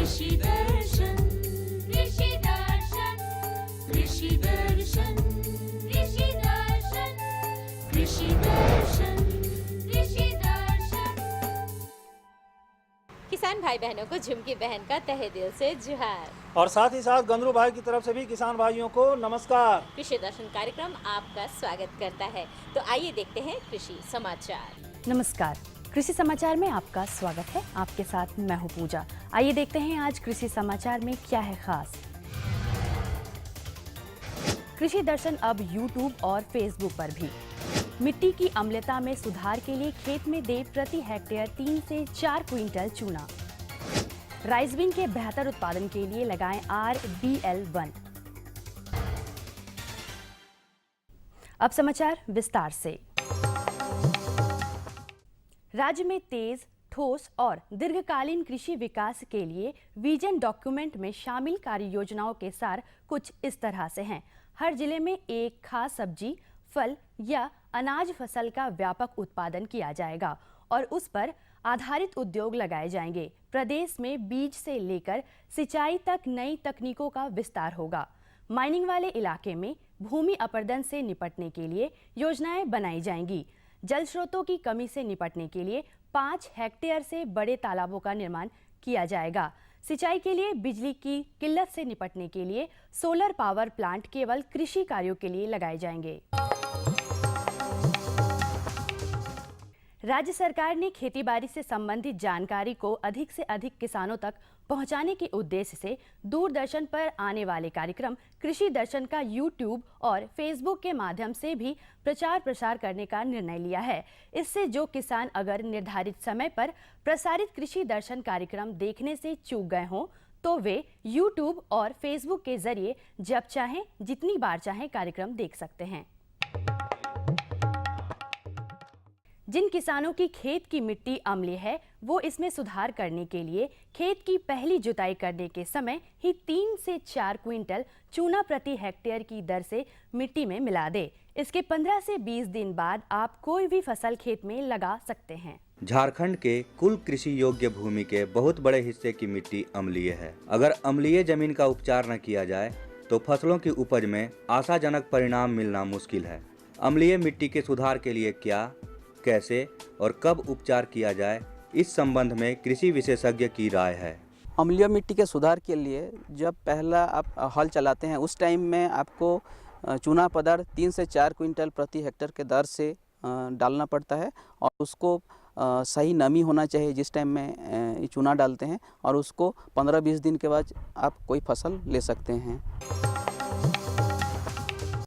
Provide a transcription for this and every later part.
कृषि दर्शन कृषि दर्शन कृषि दर्शन कृषि दर्शन कृषि दर्शन कृषि दर्शन। किसान भाई बहनों को झुमकी बहन का तहे दिल से जुहार और साथ ही साथ गंदरू भाई की तरफ से भी किसान भाइयों को नमस्कार। कृषि दर्शन कार्यक्रम आपका स्वागत करता है। तो आइए देखते हैं कृषि समाचार। नमस्कार, कृषि समाचार में आपका स्वागत है। आपके साथ मैं हूं पूजा। आइए देखते हैं आज कृषि समाचार में क्या है खास। कृषि दर्शन अब YouTube और Facebook पर भी। मिट्टी की अम्लता में सुधार के लिए खेत में दे प्रति हेक्टेयर 3 से 4 क्विंटल चूना। राइस बीन के बेहतर उत्पादन के लिए लगाएं RBL1। अब समाचार विस्तार से। राज्य में तेज, ठोस और दीर्घकालीन कृषि विकास के लिए विजन डॉक्यूमेंट में शामिल कार्य योजनाओं के सार कुछ इस तरह से हैं। हर जिले में एक खास सब्जी, फल या अनाज फसल का व्यापक उत्पादन किया जाएगा और उस पर आधारित उद्योग लगाए जाएंगे। प्रदेश में बीज से लेकर सिंचाई तक नई तकनीकों का विस्तार होगा। माइनिंग वाले इलाके में भूमि अपरदन से निपटने के लिए योजनाएं बनाई जाएंगी। जल स्रोतों की कमी से निपटने के लिए 5 हेक्टेयर से बड़े तालाबों का निर्माण किया जाएगा। सिंचाई के लिए बिजली की किल्लत से निपटने के लिए सोलर पावर प्लांट केवल कृषि कार्यों के लिए लगाए जाएंगे। राज्य सरकार ने खेतीबाड़ी से संबंधित जानकारी को अधिक से अधिक किसानों तक पहुंचाने के उद्देश्य से दूरदर्शन पर आने वाले कार्यक्रम कृषि दर्शन का YouTube और Facebook के माध्यम से भी प्रचार प्रसार करने का निर्णय लिया है। इससे जो किसान अगर निर्धारित समय पर प्रसारित कृषि दर्शन कार्यक्रम देखने से चूक गए हों तो वे YouTube और Facebook के जरिए जब चाहें जितनी बार चाहें कार्यक्रम देख सकते हैं। जिन किसानों की खेत की मिट्टी अम्लीय है वो इसमें सुधार करने के लिए खेत की पहली जुताई करने के समय ही 3 से 4 क्विंटल चूना प्रति हेक्टेयर की दर से मिट्टी में मिला दे। इसके 15 से 20 दिन बाद आप कोई भी फसल खेत में लगा सकते हैं। झारखंड के कुल कृषि योग्य भूमि के बहुत बड़े हिस्से की मिट्टी अम्लीय है। अगर अम्लीय जमीन का उपचार न किया जाए तो फसलों की उपज में आशाजनक परिणाम मिलना मुश्किल है। अम्लीय मिट्टी के सुधार के लिए क्या, कैसे और कब उपचार किया जाए, इस संबंध में कृषि विशेषज्ञ की राय है। अम्लीय मिट्टी के सुधार के लिए जब पहला आप हल चलाते हैं उस टाइम में आपको चूना पदार्थ 3 से 4 क्विंटल प्रति हेक्टेयर के दर से डालना पड़ता है और उसको सही नमी होना चाहिए जिस टाइम में चूना डालते हैं और उसको 15-20 दिन के बाद आप कोई फसल ले सकते हैं।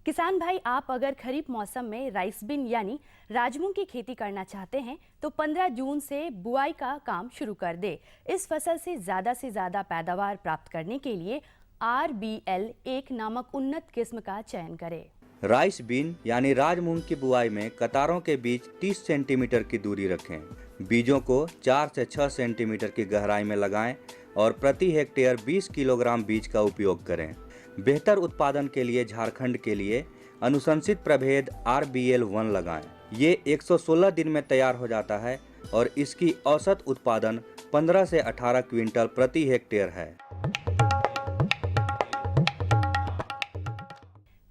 किसान भाई, आप अगर खरीफ मौसम में राइस बीन यानी राजमूंग की खेती करना चाहते हैं तो 15 जून से बुआई का काम शुरू कर दे। इस फसल से ज़्यादा पैदावार प्राप्त करने के लिए RBL1 नामक उन्नत किस्म का चयन करें। राइस बीन यानी राजमूंग की बुआई में कतारों के बीच 30 सेंटीमीटर की दूरी रखें। बीजों को 4 से 6 सेंटीमीटर की गहराई में लगाएं और प्रति हेक्टेयर 20 किलोग्राम बीज का उपयोग करें। बेहतर उत्पादन के लिए झारखंड के लिए अनुशंसित प्रभेद RBL1 लगाएं। ये 116 दिन में तैयार हो जाता है और इसकी औसत उत्पादन 15 से 18 क्विंटल प्रति हेक्टेयर है।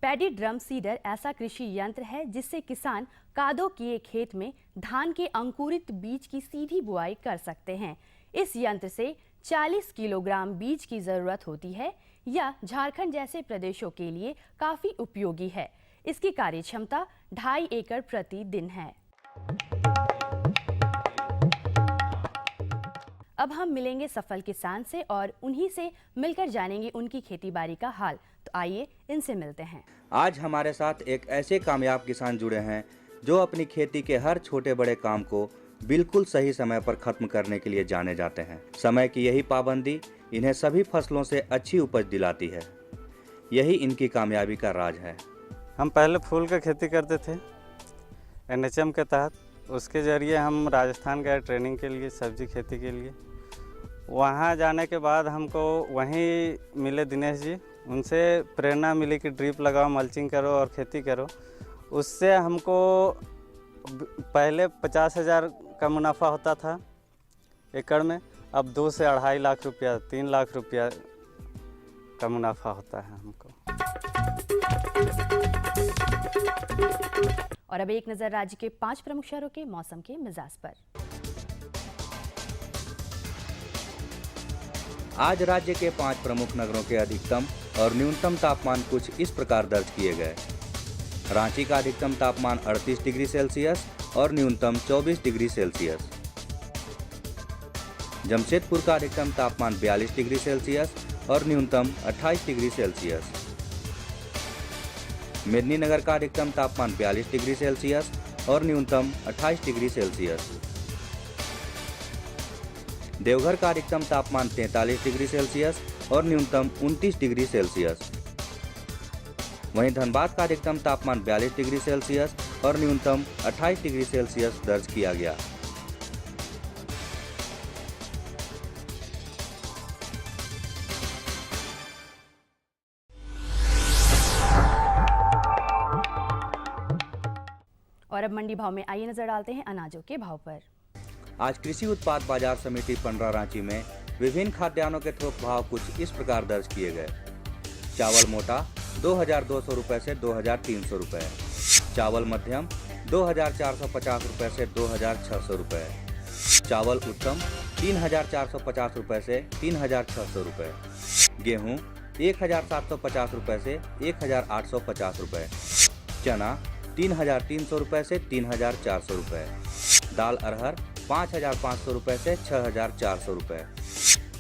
पैडी ड्रम सीडर ऐसा कृषि यंत्र है जिससे किसान कादो किए खेत में धान के अंकुरित बीज की सीधी बुआई कर सकते हैं। इस यंत्र से 40 किलोग्राम बीज की जरूरत होती है। यह झारखंड जैसे प्रदेशों के लिए काफी उपयोगी है। इसकी कार्य क्षमता 2.5 एकड़ प्रति दिन है। अब हम मिलेंगे सफल किसान से और उन्हीं से मिलकर जानेंगे उनकी खेतीबाड़ी का हाल। तो आइए इनसे मिलते हैं। आज हमारे साथ एक ऐसे कामयाब किसान जुड़े हैं जो अपनी खेती के हर छोटे बड़े काम को बिल्कुल सही समय पर खत्म करने के लिए जाने जाते हैं। समय की यही पाबंदी इन्हें सभी फसलों से अच्छी उपज दिलाती है। यही इनकी कामयाबी का राज है। हम पहले फूल की खेती करते थे NHM के तहत। उसके ज़रिए हम राजस्थान गए ट्रेनिंग के लिए, सब्जी खेती के लिए। वहाँ जाने के बाद हमको वहीं मिले दिनेश जी। उनसे प्रेरणा मिली कि ड्रिप लगाओ, मल्चिंग करो और खेती करो। उससे हमको पहले 50,000 का मुनाफा होता था एकड़ में, अब 2 से 2.5 लाख रुपया 3 लाख रुपया का मुनाफा होता है हमको। और अब एक नजर राज्य के 5 प्रमुख शहरों के मौसम के मिजाज पर। आज राज्य के 5 प्रमुख नगरों के अधिकतम और न्यूनतम तापमान कुछ इस प्रकार दर्ज किए गए। रांची का अधिकतम तापमान 38 डिग्री सेल्सियस और न्यूनतम 24 डिग्री सेल्सियस। जमशेदपुर का अधिकतम तापमान 42 डिग्री सेल्सियस और न्यूनतम 28 डिग्री सेल्सियस। मेदिनीनगर का अधिकतम तापमान 42 डिग्री सेल्सियस और न्यूनतम 28 डिग्री सेल्सियस। देवघर का अधिकतम तापमान 43 डिग्री सेल्सियस और न्यूनतम 29 डिग्री सेल्सियस। वहीं धनबाद का अधिकतम तापमान 42 डिग्री सेल्सियस और न्यूनतम 28 डिग्री सेल्सियस दर्ज किया गया। और अब मंडी भाव में आइए नजर डालते हैं अनाजों के भाव पर। आज कृषि उत्पाद बाजार समिति पंडरा रांची में विभिन्न खाद्यान्नों के थोक भाव कुछ इस प्रकार दर्ज किए गए। चावल मोटा 2,200 रुपए से 2,300 रुपए, चावल मध्यम 2,450 रुपए से 2,600 रुपए, चावल उत्तम 3,450 रुपए से 3,600 रुपए, गेहूं 1,750 रुपए से 1,850 रुपए, चना 3,300 रुपए से 3,400 रुपए, दाल अरहर 5,500 रुपए से 6,400 रुपए,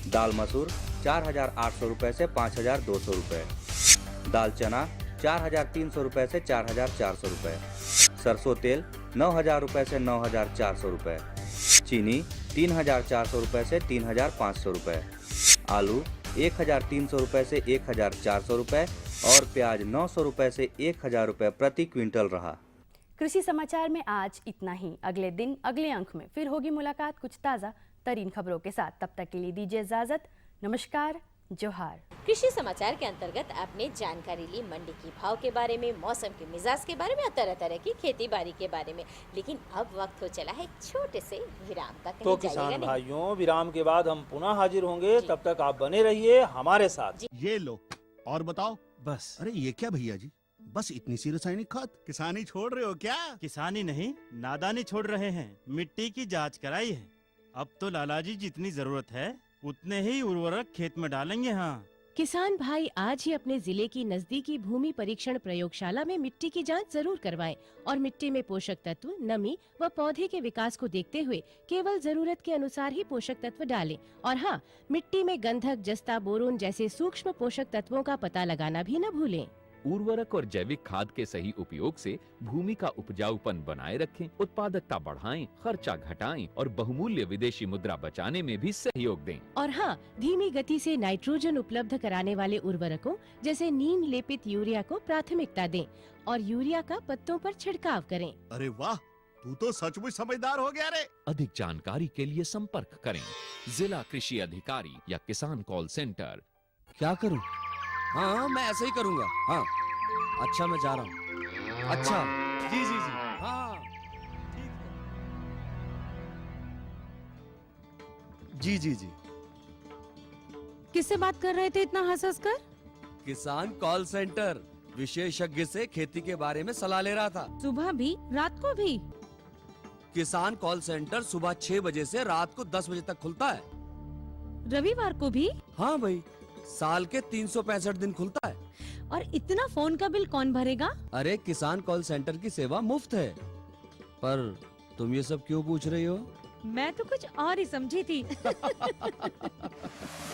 दाल मसूर 4,800 रुपए से 5,200 रुपए, दाल चना 4,300 रुपए से 4,400 रुपए, सरसों तेल 9,000 रुपए से 9,400 रुपए, चीनी 3,400 रुपए से 3,500 रुपए, आलू 1,300 रुपए से 1,400 रुपए और प्याज 900 रुपए से 1,000 रुपए प्रति क्विंटल रहा। कृषि समाचार में आज इतना ही। अगले दिन अगले अंक में फिर होगी मुलाकात कुछ ताज़ा तरीन खबरों के साथ। तब तक के लिए दीजिए इजाजत। नमस्कार, जोहार। कृषि समाचार के अंतर्गत आपने जानकारी ली मंडी की भाव के बारे में, मौसम के मिजाज के बारे में और तरह तरह की खेती बाड़ी के बारे में। लेकिन अब वक्त हो चला है एक छोटे से विराम का। तो किसान भाइयों, विराम के बाद हम पुनः हाजिर होंगे। तब तक आप बने रहिए हमारे साथ। ये लो और बताओ। बस। अरे ये क्या भैया जी, बस इतनी सी रासायनिक खाद? किसानी छोड़ रहे हो क्या? किसानी नहीं, नादानी छोड़ रहे हैं। मिट्टी की जांच कराई है। अब तो लालाजी जितनी जरूरत है उतने ही उर्वरक खेत में डालेंगे। हाँ, किसान भाई आज ही अपने जिले की नजदीकी भूमि परीक्षण प्रयोगशाला में मिट्टी की जांच जरूर करवाएं और मिट्टी में पोषक तत्व, नमी व पौधे के विकास को देखते हुए केवल जरूरत के अनुसार ही पोषक तत्व डालें। और हाँ, मिट्टी में गंधक, जस्ता, बोरोन जैसे सूक्ष्म पोषक तत्वों का पता लगाना भी न भूलें। उर्वरक और जैविक खाद के सही उपयोग से भूमि का उपजाऊपन बनाए रखें, उत्पादकता बढ़ाएं, खर्चा घटाएं और बहुमूल्य विदेशी मुद्रा बचाने में भी सहयोग दें। और हाँ, धीमी गति से नाइट्रोजन उपलब्ध कराने वाले उर्वरकों जैसे नीम लेपित यूरिया को प्राथमिकता दें और यूरिया का पत्तों पर छिड़काव करें। अरे वाह, तू तो सचमुच समझदार हो गया रे। अधिक जानकारी के लिए संपर्क करें जिला कृषि अधिकारी या किसान कॉल सेंटर। क्या करूं? हाँ, मैं ऐसे ही करूंगा। हाँ, अच्छा, मैं जा रहा हूँ। अच्छा, जी जी जी, हाँ, ठीक है। जी जी जी। किससे बात कर रहे थे इतना हंस कर? किसान कॉल सेंटर, विशेषज्ञ से खेती के बारे में सलाह ले रहा था। सुबह भी, रात को भी? किसान कॉल सेंटर सुबह 6 बजे से रात को 10 बजे तक खुलता है। रविवार को भी? हाँ भाई, साल के 365 दिन खुलता है। और इतना फोन का बिल कौन भरेगा? अरे, किसान कॉल सेंटर की सेवा मुफ्त है। पर तुम ये सब क्यों पूछ रही हो? मैं तो कुछ और ही समझी थी।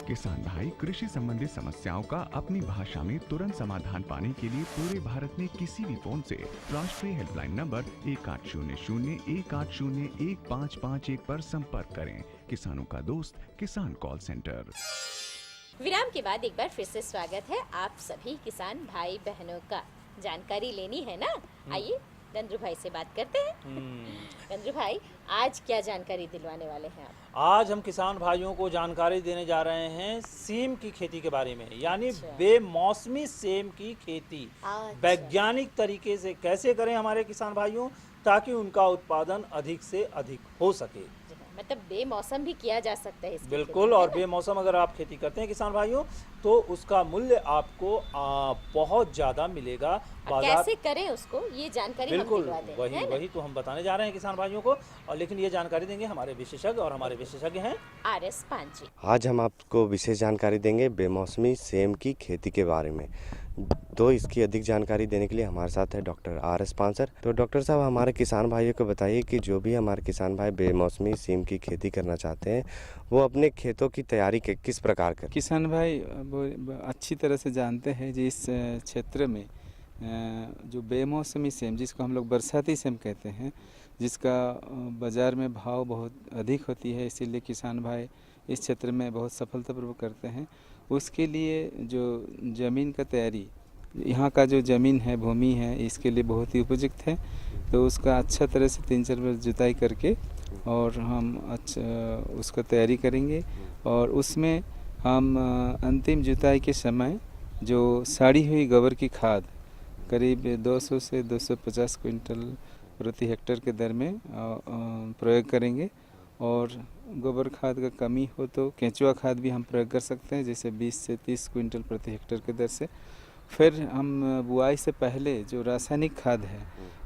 किसान भाई, कृषि संबंधी समस्याओं का अपनी भाषा में तुरंत समाधान पाने के लिए पूरे भारत में किसी भी फोन से राष्ट्रीय हेल्पलाइन नंबर 1800-180-1551 पर संपर्क करें। किसानों का दोस्त किसान कॉल सेंटर। विराम के बाद एक बार फिर से स्वागत है आप सभी किसान भाई बहनों का। जानकारी लेनी है ना? आइए गंद्रू भाई से बात करते हैं। गंद्रू भाई, आज क्या जानकारी दिलवाने वाले हैं आप? आज हम किसान भाइयों को जानकारी देने जा रहे हैं सेम की खेती के बारे में, यानी बेमौसमी सेम की खेती वैज्ञानिक तरीके से कैसे करें हमारे किसान भाइयों, ताकि उनका उत्पादन अधिक से अधिक हो सके। मतलब बेमौसम भी किया जा सकता है इसकी बिल्कुल। खेती, और है ना? बेमौसम अगर आप खेती करते हैं किसान भाइयों, तो उसका मूल्य आपको बहुत ज़्यादा मिलेगा बाजार। कैसे करें उसको, ये जानकारी हम बिल्कुल, दिलवा दें, वही है ना? वही तो हम बताने जा रहे हैं किसान भाइयों को। और लेकिन ये जानकारी देंगे हमारे विशेषज्ञ, और हमारे विशेषज्ञ हैं RS पांची। आज हम आपको विशेष जानकारी देंगे बेमौसमी सेम की खेती के बारे में। तो इसकी अधिक जानकारी देने के लिए हमारे साथ है डॉक्टर RS पांसर। तो डॉक्टर साहब, हमारे किसान भाइयों को बताइए कि जो भी हमारे किसान भाई बेमौसमी सेम की खेती करना चाहते हैं, वो अपने खेतों की तैयारी किस प्रकार करें? किसान भाई अच्छी तरह से जानते हैं जी, इस क्षेत्र में जो बेमौसमी सेम, जिसको हम लोग बरसाती सेम कहते हैं, जिसका बाज़ार में भाव बहुत अधिक होती है, इसीलिए किसान भाई इस क्षेत्र में बहुत सफलतापूर्वक करते हैं। उसके लिए जो ज़मीन का तैयारी, यहाँ का जो ज़मीन है, भूमि है, इसके लिए बहुत ही उपयुक्त है। तो उसका अच्छा तरह से 3-4 बार जुताई करके और हम अच्छा उसका तैयारी करेंगे। और उसमें हम अंतिम जुताई के समय जो साड़ी हुई गोबर की खाद करीब 200 से 250 क्विंटल प्रति हेक्टेयर के दर में प्रयोग करेंगे। और गोबर खाद का कमी हो तो केंचुआ खाद भी हम प्रयोग कर सकते हैं, जैसे 20 से 30 क्विंटल प्रति हेक्टेयर के दर से। फिर हम बुआई से पहले जो रासायनिक खाद है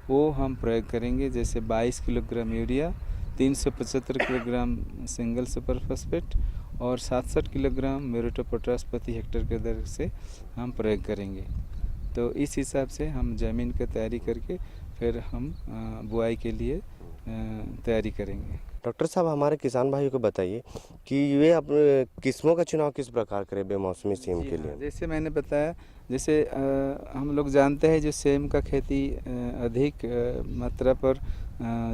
वो हम प्रयोग करेंगे, जैसे 22 kilogram urea, 375 kilogram single super phosphate और 67 किलोग्राम म्यूरेट ऑफ पोटाश प्रति हेक्टेयर के दर से हम प्रयोग करेंगे। तो इस हिसाब से हम ज़मीन की तैयारी करके फिर हम बुआई के लिए तैयारी करेंगे। डॉक्टर साहब, हमारे किसान भाइयों को बताइए कि वे अपने किस्मों का चुनाव किस प्रकार करें बेमौसमी सेम के लिए? जैसे मैंने बताया, जैसे हम लोग जानते हैं जो सेम का खेती अधिक मात्रा पर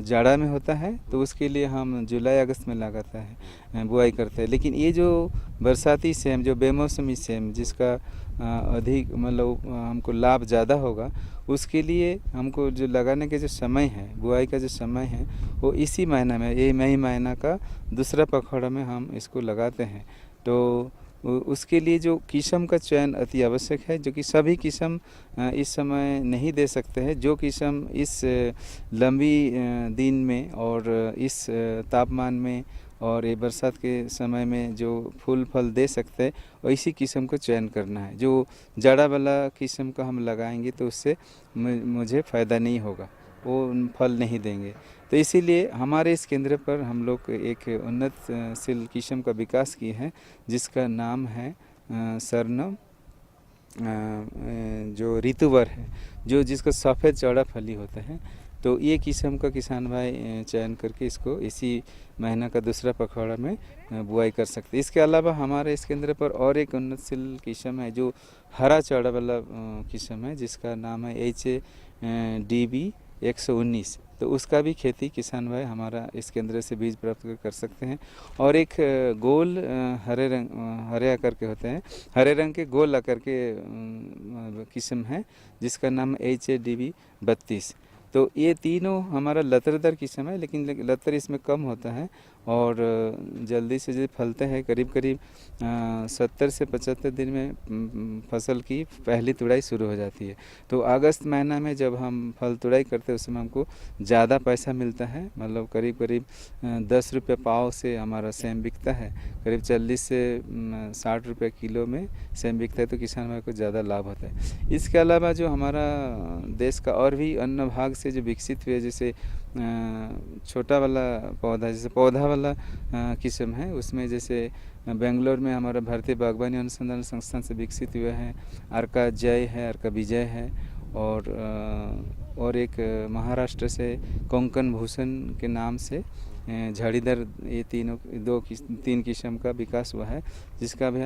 जाड़ा में होता है, तो उसके लिए हम जुलाई अगस्त में लगाता है, बुआई करते हैं। लेकिन ये जो बरसाती सेम, जो बेमौसमी सेम, जिसका अधिक मतलब हमको लाभ ज़्यादा होगा, उसके लिए हमको जो लगाने के जो समय है, बुआई का जो समय है, वो इसी महीना में, ये मई महीना का दूसरा पखवाड़ा में हम इसको लगाते हैं। तो उसके लिए जो किस्म का चयन अति आवश्यक है, जो कि सभी किस्म इस समय नहीं दे सकते हैं। जो किस्म इस लंबी दिन में और इस तापमान में और ये बरसात के समय में जो फूल फल दे सकते हैं, वैसी किस्म को चयन करना है। जो जाड़ा वाला किस्म का हम लगाएंगे तो उससे मुझे फ़ायदा नहीं होगा, वो फल नहीं देंगे। तो इसीलिए हमारे इस केंद्र पर हम लोग एक उन्नतशील किस्म का विकास किए हैं, जिसका नाम है सरनम, जो ऋतुवर है, जो जिसका सफ़ेद चौड़ा फली होता है। तो ये किस्म का किसान भाई चयन करके इसको इसी महीना का दूसरा पखवाड़ा में बुआई कर सकते हैं। इसके अलावा हमारे इस केंद्र पर और एक उन्नतशील किस्म है, जो हरा चौड़ा वाला किस्म है, जिसका नाम है HDB 119। तो उसका भी खेती किसान भाई हमारा इस केंद्र से बीज प्राप्त कर सकते हैं। और एक गोल हरे आकार के होते हैं, हरे रंग के गोल आकार के किस्म है, जिसका नाम HADB 32। तो ये तीनों हमारा लतरदार किस्म है, लेकिन लतर इसमें कम होता है और जल्दी से जल्दी फलते हैं। करीब 70 से 75 दिन में फसल की पहली तुड़ाई शुरू हो जाती है। तो अगस्त महीना में जब हम फल तुड़ाई करते हैं, उसमें हमको ज़्यादा पैसा मिलता है, मतलब करीब 10 रुपये पाव से हमारा सेम बिकता है, करीब 40 से 60 रुपये किलो में सेम बिकता है। तो किसान भाई को ज़्यादा लाभ होता है। इसके अलावा जो हमारा देश का और भी अन्य भाग से जो विकसित हुए, जैसे छोटा वाला पौधा, जैसे पौधा वाला किस्म है, उसमें जैसे बेंगलोर में हमारा भारतीय बागवानी अनुसंधान संस्थान से विकसित हुआ है, अर्का जय है, अर्का विजय है, और एक महाराष्ट्र से कोंकण भूषण के नाम से झाड़ीदार, ये तीन किस्म का विकास हुआ है, जिसका भी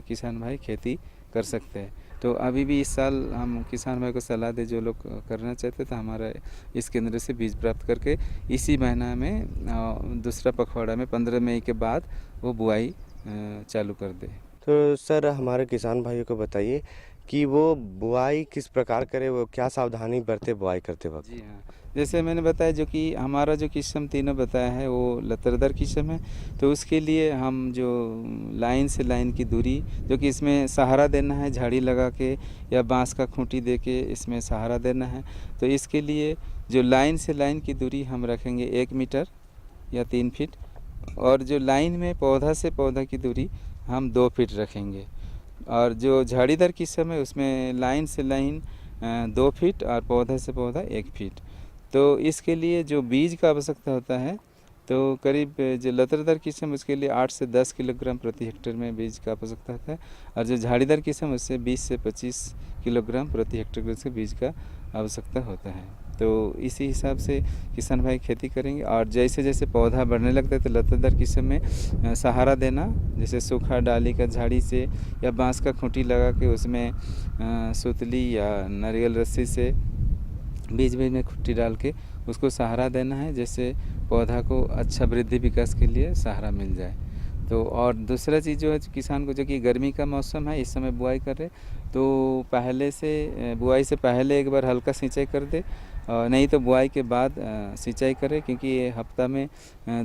किसान भाई खेती कर सकते हैं। तो अभी भी इस साल हम किसान भाई को सलाह दे, जो लोग करना चाहते तो हमारा इस केंद्र से बीज प्राप्त करके इसी महीना में दूसरा पखवाड़ा में 15 मई के बाद वो बुआई चालू कर दे। तो सर, हमारे किसान भाइयों को बताइए कि वो बुआई किस प्रकार करे, वो क्या सावधानी बरते बुआई करते वक्त? जी हाँ, जैसे मैंने बताया, जो कि हमारा जो किस्म तीनों बताया है वो लतरदार किस्म है। तो उसके लिए हम जो लाइन से लाइन की दूरी, जो कि इसमें सहारा देना है, झाड़ी लगा के या बांस का खूंटी दे के इसमें सहारा देना है। तो इसके लिए जो लाइन से लाइन की दूरी हम रखेंगे 1 मीटर या 3 फीट, और जो लाइन में पौधा से पौधा की दूरी हम 2 फीट रखेंगे। और जो झाड़ीदार किस्म है उसमें लाइन से लाइन 2 फीट और पौधा से पौधा 1 फीट। तो इसके लिए जो बीज का आवश्यकता होता है तो करीब जो लतादार किस्म उसके लिए 8 से 10 किलोग्राम प्रति हेक्टेयर में बीज का आवश्यकता होता है, और जो झाड़ीदार किस्म उससे 20 से 25 किलोग्राम प्रति हेक्टेयर से बीज का आवश्यकता होता है। तो इसी हिसाब से किसान भाई खेती करेंगे। और जैसे जैसे पौधा बढ़ने लगता है तो लतादार किस्म में सहारा देना, जैसे सूखा डाली का झाड़ी से या बांस का खूंटी लगा के उसमें सुतली या नारियल रस्सी से बीच बीच में खूंटी डाल के उसको सहारा देना है, जैसे पौधा को अच्छा वृद्धि विकास के लिए सहारा मिल जाए। तो और दूसरा चीज़ जो है किसान को, जो कि गर्मी का मौसम है इस समय बुआई कर रहे, तो पहले से बुआई से पहले एक बार हल्का सिंचाई कर दे, नहीं तो बुआई के बाद सिंचाई करें, क्योंकि ये हफ्ता में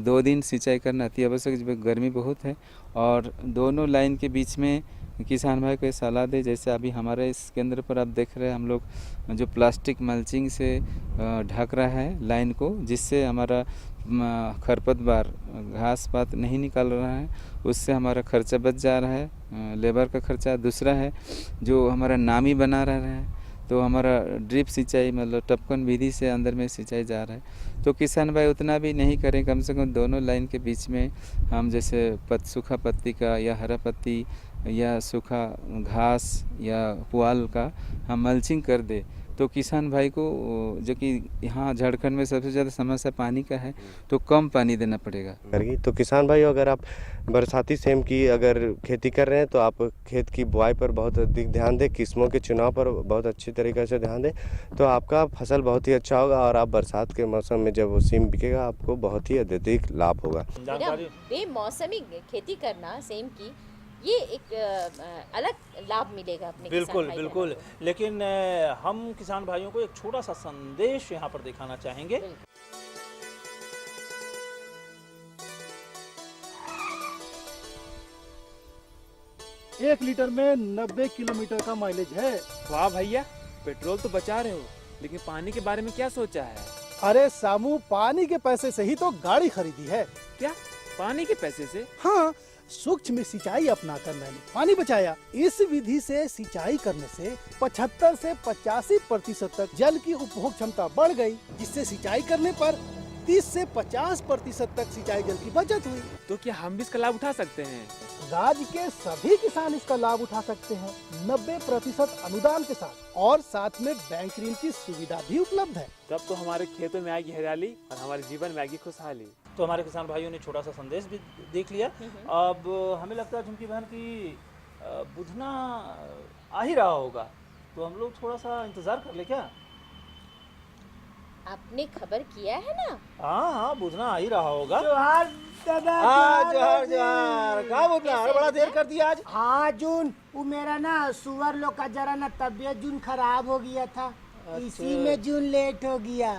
2 दिन सिंचाई करना अति आवश्यक है, गर्मी बहुत है। और दोनों लाइन के बीच में किसान भाई को सलाह दे, जैसे अभी हमारे इस केंद्र पर आप देख रहे हैं हम लोग जो प्लास्टिक मल्चिंग से ढक रहा है लाइन को, जिससे हमारा खरपतवार घास पात नहीं निकाल रहा है, उससे हमारा खर्चा बच जा रहा है, लेबर का खर्चा। दूसरा है जो हमारा नामी बना रहा है, तो हमारा ड्रिप सिंचाई मतलब टपकन विधि से अंदर में सिंचाई जा रहा है। तो किसान भाई उतना भी नहीं करें, कम से कम दोनों लाइन के बीच में हम जैसे सूखा पत्ती का या हरा पत्ती या सूखा घास या पुआल का हम मल्चिंग कर दे, तो किसान भाई को, जो कि यहाँ झारखंड में सबसे ज़्यादा समस्या पानी का है, तो कम पानी देना पड़ेगा। तो किसान भाई अगर आप बरसाती सेम की अगर खेती कर रहे हैं तो आप खेत की बुआई पर बहुत अधिक ध्यान दें, किस्मों के चुनाव पर बहुत अच्छी तरीके से ध्यान दें, तो आपका फसल बहुत ही अच्छा होगा और आप बरसात के मौसम में जब वो सेम बिकेगा आपको बहुत ही अत्यधिक लाभ होगा। बेमौसमी खेती करना सेम की ये एक अलग लाभ मिलेगा अपने बिल्कुल बिल्कुल। लेकिन हम किसान भाइयों को एक छोटा सा संदेश यहाँ पर दिखाना चाहेंगे। एक लीटर में 90 किलोमीटर का माइलेज है। वाह भैया, पेट्रोल तो बचा रहे हो, लेकिन पानी के बारे में क्या सोचा है? अरे सामू, पानी के पैसे से ही तो गाड़ी खरीदी है। क्या पानी के पैसे से? हाँ, सूक्ष्म सिंचाई अपनाकर मैंने पानी बचाया। इस विधि से सिंचाई करने से 75 से 85% तक जल की उपभोग क्षमता बढ़ गई, जिससे सिंचाई करने पर 30 से 50% तक सिंचाई जल की बचत हुई। तो क्या हम भी इसका लाभ उठा सकते हैं? राज्य के सभी किसान इसका लाभ उठा सकते हैं 90% अनुदान के साथ, और साथ में बैंक ऋण की सुविधा भी उपलब्ध है। तब तो हमारे खेतों में आएगी हरियाली और हमारे जीवन में आएगी खुशहाली। तो हमारे किसान भाइयों ने छोटा सा संदेश भी देख लिया। अब हमें लगता है झुमकी बहन की बुधना आ ही रहा होगा, तो हम लोग थोड़ा सा इंतजार कर ले क्या? आपने खबर किया है ना? हाँ हाँ, बुधना आ ही रहा होगा। जोहार दादा। जोहार जोहार। क्या बुधना, बड़ा देर कर दिया आज। हाँ जून, वो मेरा ना सुअर लोग का जरा ना तबीयत जून खराब हो गया था, इसी में जून लेट हो गया।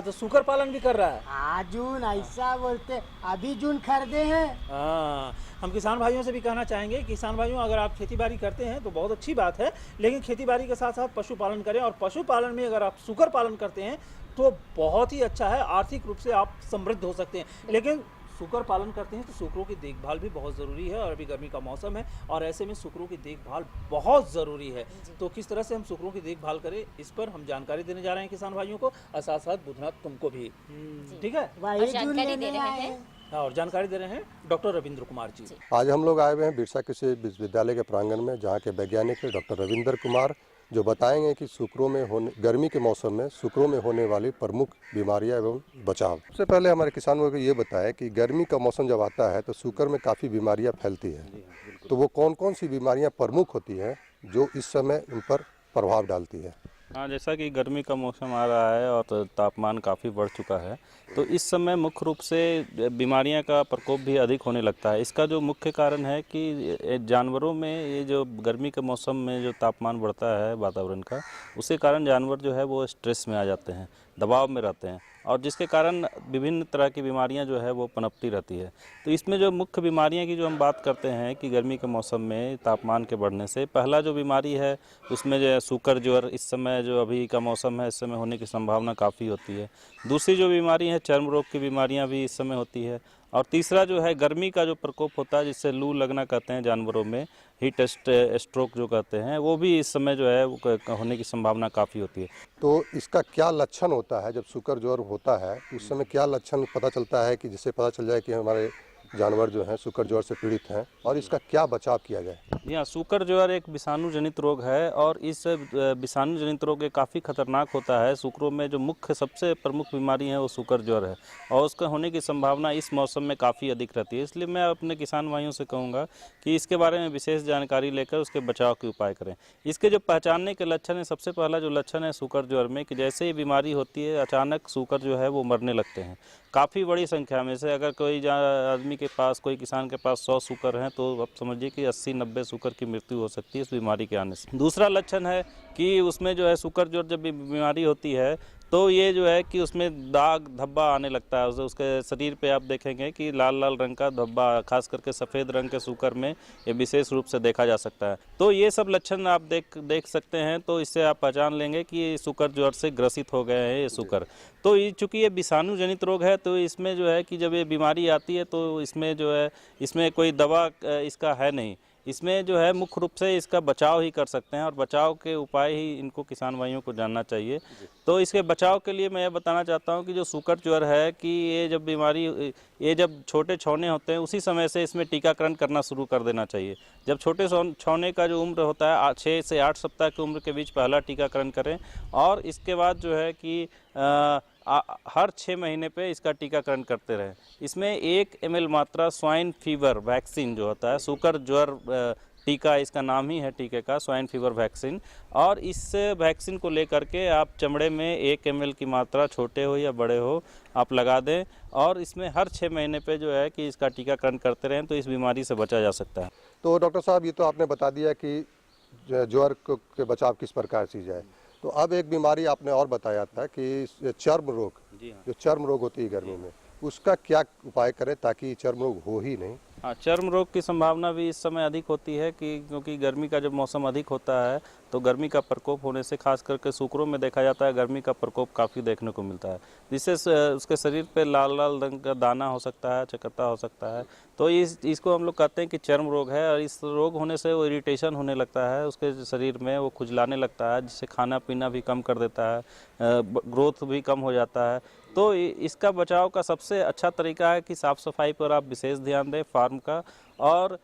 तो सुकर पालन भी कर रहा है? हाँ जून, ऐसा बोलते अभी जून खरीदे हैं। हाँ, हम किसान भाइयों से भी कहना चाहेंगे, किसान भाइयों अगर आप खेती बाड़ी करते हैं तो बहुत अच्छी बात है, लेकिन खेती बाड़ी के साथ साथ पशुपालन करें, और पशुपालन में अगर आप सुकर पालन करते हैं तो बहुत ही अच्छा है, आर्थिक रूप से आप समृद्ध हो सकते हैं। लेकिन सुकर पालन करते हैं तो सुकरों की देखभाल भी बहुत ज़रूरी है, और अभी गर्मी का मौसम है और ऐसे में सुकरों की देखभाल बहुत ज़रूरी है। तो किस तरह से हम सुकरों की देखभाल करें, इस पर हम जानकारी देने जा रहे हैं किसान भाइयों को, और साथ साथ बुधना तुमको भी। ठीक है, जानकारी दे रहे हैं और जानकारी दे रहे हैं डॉक्टर रविंद्र कुमार जी। आज हम लोग आए हुए हैं बिरसा कृषि विश्वविद्यालय के प्रांगण में, जहाँ के वैज्ञानिक डॉक्टर रविंद्र कुमार जो बताएंगे कि सुकरों में होने, गर्मी के मौसम में सुकरों में होने वाली प्रमुख बीमारियां एवं बचाव। सबसे पहले हमारे किसानों को ये बताएं कि गर्मी का मौसम जब आता है तो सुकर में काफ़ी बीमारियां फैलती हैं, तो वो कौन कौन सी बीमारियां प्रमुख होती हैं जो इस समय उन पर प्रभाव डालती है? हाँ, जैसा कि गर्मी का मौसम आ रहा है और तापमान काफ़ी बढ़ चुका है, तो इस समय मुख्य रूप से बीमारियां का प्रकोप भी अधिक होने लगता है। इसका जो मुख्य कारण है कि जानवरों में ये जो गर्मी के मौसम में जो तापमान बढ़ता है वातावरण का, उसके कारण जानवर जो है वो स्ट्रेस में आ जाते हैं, दबाव में रहते हैं, और जिसके कारण विभिन्न तरह की बीमारियां जो है वो पनपती रहती है। तो इसमें जो मुख्य बीमारियां की जो हम बात करते हैं कि गर्मी के मौसम में तापमान के बढ़ने से पहला जो बीमारी है उसमें जो है सूकर ज्वर, इस समय जो अभी का मौसम है इस समय होने की संभावना काफ़ी होती है। दूसरी जो बीमारी है चर्म रोग की बीमारियां भी इस समय होती है, और तीसरा जो है गर्मी का जो प्रकोप होता है जिससे लू लगना कहते हैं जानवरों में, हीट स्ट्रोक जो कहते हैं, वो भी इस समय जो है वो होने की संभावना काफ़ी होती है। तो इसका क्या लक्षण होता है जब सूकर ज्वर होता है, उस समय क्या लक्षण पता चलता है कि जिससे पता चल जाए कि हमारे जानवर जो हैं सूकर ज्वर से पीड़ित हैं, और इसका क्या बचाव किया जाए? जी हाँ, सूकर ज्वर एक विषाणु जनित रोग है और इस विषाणु जनित रोग काफ़ी खतरनाक होता है। सूकरों में जो मुख्य सबसे प्रमुख बीमारी है वो सूकर ज्वर है और उसका होने की संभावना इस मौसम में काफ़ी अधिक रहती है। इसलिए मैं अपने किसान भाइयों से कहूँगा कि इसके बारे में विशेष जानकारी लेकर उसके बचाव के उपाय करें। इसके जो पहचानने के लक्षण है, सबसे पहला जो लक्षण है सूकर ज्वर में कि जैसे ही बीमारी होती है अचानक सूकर जो है वो मरने लगते हैं काफ़ी बड़ी संख्या में से। अगर कोई आदमी के पास, कोई किसान के पास 100 सूकर हैं तो आप समझिए कि 80-90 सूकर की मृत्यु हो सकती है इस बीमारी के आने से। दूसरा लक्षण है कि उसमें जो है सूकर ज्वर जब भी बीमारी होती है तो ये जो है कि उसमें दाग धब्बा आने लगता है। उसके शरीर पे आप देखेंगे कि लाल लाल रंग का धब्बा, खास करके सफ़ेद रंग के सूकर में ये विशेष रूप से देखा जा सकता है। तो ये सब लक्षण आप देख सकते हैं, तो इससे आप पहचान लेंगे कि ये सूकर ज्वर से ग्रसित हो गए हैं ये सूकर। तो चूँकि ये विषाणु जनित रोग है तो इसमें जो है कि जब ये बीमारी आती है तो इसमें जो है इसमें कोई दवा इसका है नहीं। इसमें जो है मुख्य रूप से इसका बचाव ही कर सकते हैं और बचाव के उपाय ही इनको किसान भाइयों को जानना चाहिए। तो इसके बचाव के लिए मैं ये बताना चाहता हूँ कि जो सूकर ज्वर है कि ये जब बीमारी, ये जब छोटे छौने होते हैं उसी समय से इसमें टीकाकरण करना शुरू कर देना चाहिए। जब छोटे छौने का जो उम्र होता है 6 से 8 सप्ताह की उम्र के बीच पहला टीकाकरण करें और इसके बाद जो है कि हर 6 महीने पे इसका टीकाकरण करते रहें। इसमें 1 ml मात्रा स्वाइन फीवर वैक्सीन जो होता है, सूकर ज्वर टीका इसका नाम ही है टीके का, स्वाइन फीवर वैक्सीन, और इस वैक्सीन को लेकर के आप चमड़े में 1 ml की मात्रा, छोटे हो या बड़े हो, आप लगा दें और इसमें हर 6 महीने पे जो है कि इसका टीकाकरण करते रहें तो इस बीमारी से बचा जा सकता है। तो डॉक्टर साहब, ये तो आपने बता दिया कि ज्वर के बचाव किस प्रकार से जाए, तो अब एक बीमारी आपने और बताया था कि चर्म रोग, जो चर्म रोग होती है गर्मी में, उसका क्या उपाय करें ताकि चर्म रोग हो ही नहीं? हाँ, चर्म रोग की संभावना भी इस समय अधिक होती है कि क्योंकि गर्मी का जब मौसम अधिक होता है तो गर्मी का प्रकोप होने से खास करके सूकरों में देखा जाता है गर्मी का प्रकोप काफ़ी देखने को मिलता है, जिससे उसके शरीर पे लाल लाल रंग का दाना हो सकता है, चकत्ता हो सकता है। तो इसको हम लोग कहते हैं कि चर्म रोग है और इस रोग होने से वो इरिटेशन होने लगता है उसके शरीर में, वो खुजलाने लगता है, जिससे खाना पीना भी कम कर देता है, ग्रोथ भी कम हो जाता है। तो इसका बचाव का सबसे अच्छा तरीका है कि साफ़ सफाई पर आप विशेष ध्यान दें फार्म का, और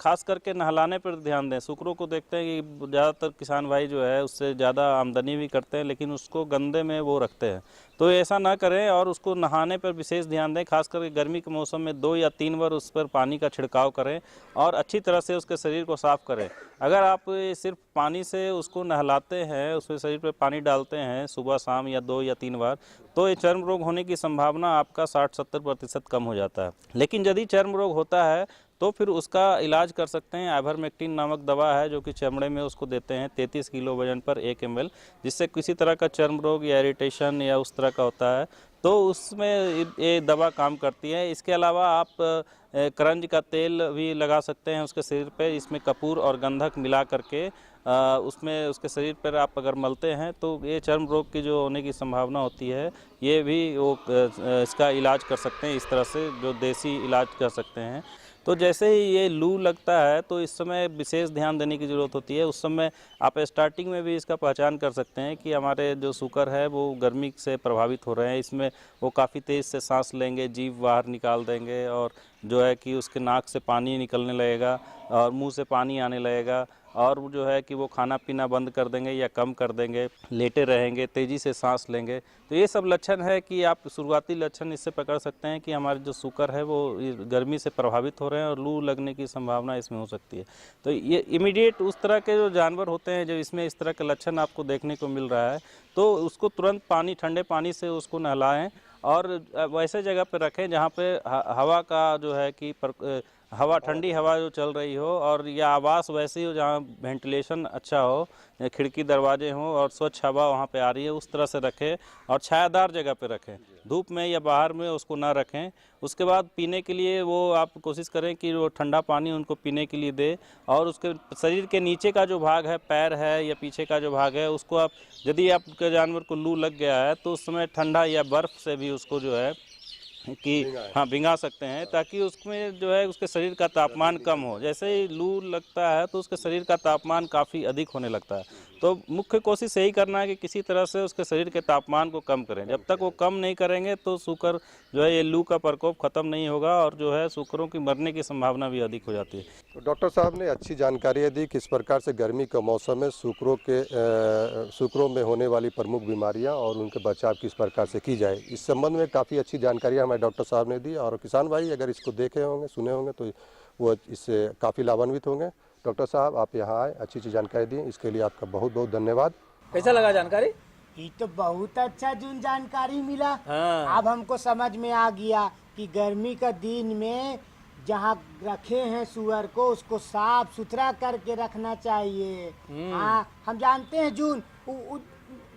ख़ास करके नहलाने पर ध्यान दें। सूकरों को देखते हैं कि ज़्यादातर किसान भाई जो है उससे ज़्यादा आमदनी भी करते हैं लेकिन उसको गंदे में वो रखते हैं, तो ऐसा ना करें और उसको नहाने पर विशेष ध्यान दें। खास करके गर्मी के मौसम में 2 या 3 बार उस पर पानी का छिड़काव करें और अच्छी तरह से उसके शरीर को साफ़ करें। अगर आप सिर्फ पानी से उसको नहलाते हैं, उसके शरीर पर पानी डालते हैं सुबह शाम या 2 या 3 बार, तो ये चर्म रोग होने की संभावना आपका 60-70% कम हो जाता है। लेकिन यदि चर्म रोग होता है तो फिर उसका इलाज कर सकते हैं। आइवरमेक्टिन नामक दवा है जो कि चमड़े में उसको देते हैं 33 किलो वजन पर 1 ml, जिससे किसी तरह का चर्म रोग या इरिटेशन या उस तरह का होता है तो उसमें ये दवा काम करती है। इसके अलावा आप करंज का तेल भी लगा सकते हैं उसके शरीर पे, इसमें कपूर और गंधक मिला करके उसमें उसके शरीर पर आप अगर मलते हैं तो ये चर्म रोग की जो होने की संभावना होती है ये भी वो इसका इलाज कर सकते हैं, इस तरह से जो देसी इलाज कर सकते हैं। तो जैसे ही ये लू लगता है तो इस समय विशेष ध्यान देने की ज़रूरत होती है। उस समय आप स्टार्टिंग में भी इसका पहचान कर सकते हैं कि हमारे जो सूकर है वो गर्मी से प्रभावित हो रहे हैं। इसमें वो काफ़ी तेज़ से सांस लेंगे, जीभ बाहर निकाल देंगे और जो है कि उसके नाक से पानी निकलने लगेगा और मुंह से पानी आने लगेगा और जो है कि वो खाना पीना बंद कर देंगे या कम कर देंगे, लेटे रहेंगे, तेज़ी से सांस लेंगे। तो ये सब लक्षण है कि आप शुरुआती लक्षण इससे पकड़ सकते हैं कि हमारे जो सूकर है वो गर्मी से प्रभावित हो रहे हैं और लू लगने की संभावना इसमें हो सकती है। तो ये इमीडिएट उस तरह के जो जानवर होते हैं जब इसमें इस तरह के लक्षण आपको देखने को मिल रहा है तो उसको तुरंत पानी, ठंडे पानी से उसको नहलाएं और वैसे जगह पर रखें जहाँ पे हवा का जो है कि हवा, ठंडी हवा जो चल रही हो और या आवास वैसी हो जहाँ वेंटिलेशन अच्छा हो, खिड़की दरवाजे हों और स्वच्छ हवा वहाँ पे आ रही है, उस तरह से रखें और छायादार जगह पे रखें, धूप में या बाहर में उसको ना रखें। उसके बाद पीने के लिए वो आप कोशिश करें कि वो ठंडा पानी उनको पीने के लिए दे और उसके शरीर के नीचे का जो भाग है, पैर है या पीछे का जो भाग है, उसको आप, यदि आपके जानवर को लू लग गया है तो उस समय ठंडा या बर्फ़ से भी उसको जो है कि हाँ भिंगा सकते हैं, ताकि उसमें जो है उसके शरीर का तापमान कम हो। जैसे ही लू लगता है तो उसके शरीर का तापमान काफ़ी अधिक होने लगता है। तो मुख्य कोशिश यही करना है कि किसी तरह से उसके शरीर के तापमान को कम करें। जब तक वो कम नहीं करेंगे तो सूकर जो है ये लू का प्रकोप खत्म नहीं होगा और जो है सूकरों की मरने की संभावना भी अधिक हो जाती है। तो डॉक्टर साहब ने अच्छी जानकारी दी किस प्रकार से गर्मी का मौसम में सूकरों में होने वाली प्रमुख बीमारियां और उनके बचाव किस प्रकार से की जाए। इस संबंध में काफ़ी अच्छी जानकारी हमें डॉक्टर साहब ने दी और किसान भाई अगर इसको देखे होंगे, सुने होंगे तो वो इससे काफ़ी लाभान्वित होंगे। डॉक्टर साहब आप यहाँ आए, अच्छी जानकारी दी, इसके लिए आपका बहुत बहुत धन्यवाद। कैसा लगा जानकारी? ये तो बहुत अच्छा जानकारी मिला। हाँ। अब हमको समझ में आ गया कि गर्मी का दिन में जहाँ रखे हैं सुअर को उसको साफ सुथरा करके रखना चाहिए। हाँ, हम जानते हैं जून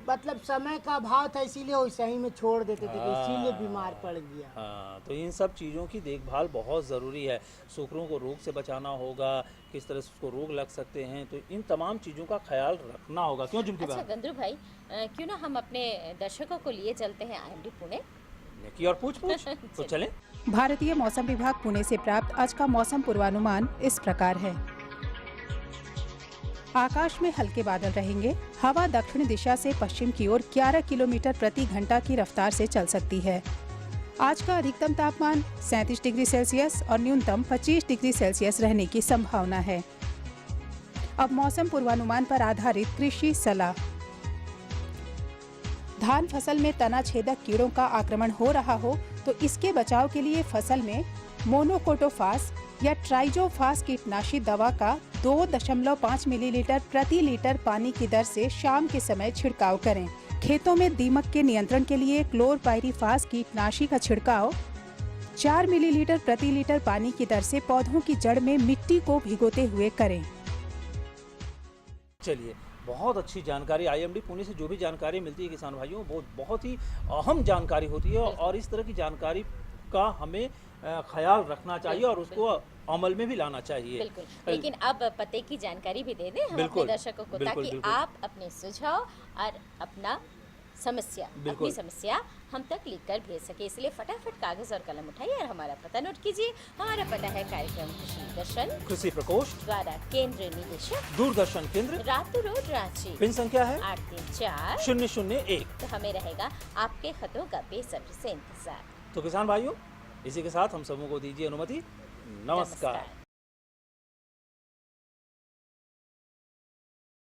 मतलब समय का अभाव था, इसीलिए वैसे ही में छोड़ देते थे, इसीलिए बीमार पड़ गया। हाँ, तो इन सब चीज़ों की देखभाल बहुत ज़रूरी है। सूकरों को रोग से बचाना होगा, किस तरह से उसको रोग लग सकते हैं, तो इन तमाम चीज़ों का ख्याल रखना होगा। क्यों झुमकी अच्छा गंद्रू भाई, क्यों ना हम अपने दर्शकों को लिए चलते हैं IMD पुणे की और पूछ तो चलें। भारतीय मौसम विभाग पुणे से प्राप्त आज का मौसम पूर्वानुमान इस प्रकार है। आकाश में हल्के बादल रहेंगे। हवा दक्षिण दिशा से पश्चिम की ओर 11 किलोमीटर प्रति घंटा की रफ्तार से चल सकती है। आज का अधिकतम तापमान 37 डिग्री सेल्सियस और न्यूनतम 25 डिग्री सेल्सियस रहने की संभावना है। अब मौसम पूर्वानुमान पर आधारित कृषि सलाह। धान फसल में तना छेदक कीड़ों का आक्रमण हो रहा हो तो इसके बचाव के लिए फसल में मोनोकोटोफास या ट्राइजोफास कीटनाशी दवा का 2.5 मिलीलीटर प्रति लीटर पानी की दर से शाम के समय छिड़काव करें। खेतों में दीमक के नियंत्रण के लिए क्लोरपाइरीफास कीटनाशी का छिड़काव 4 मिलीलीटर प्रति लीटर पानी की दर से पौधों की जड़ में मिट्टी को भिगोते हुए करें। चलिए, बहुत अच्छी जानकारी IMD पुणे से जो भी जानकारी मिलती है किसान भाइयों, वो बहुत ही अहम जानकारी होती है और इस तरह की जानकारी का हमें ख्याल रखना चाहिए और उसको अमल में भी लाना चाहिए। बिल्कुल, लेकिन अब पते की जानकारी भी दे दें हम अपने दर्शकों को, ताकि आप अपने सुझाव और अपना अपनी समस्या हम तक लिखकर भेज सके। इसलिए फटाफट कागज और कलम उठाइए और हमारा पता नोट कीजिए। हमारा पता है कार्यक्रम कृषि दर्शन, कृषि प्रकोष्ठ द्वारा केंद्र निदेशक, दूरदर्शन केंद्र, रातू रोड, रांची। पिन संख्या है 834-001। तो हमें रहेगा आपके खतों का बेसब्री से इंतजार। तो किसान भाइयों, इसी के साथ हम सबों को दीजिए अनुमति। नमस्कार।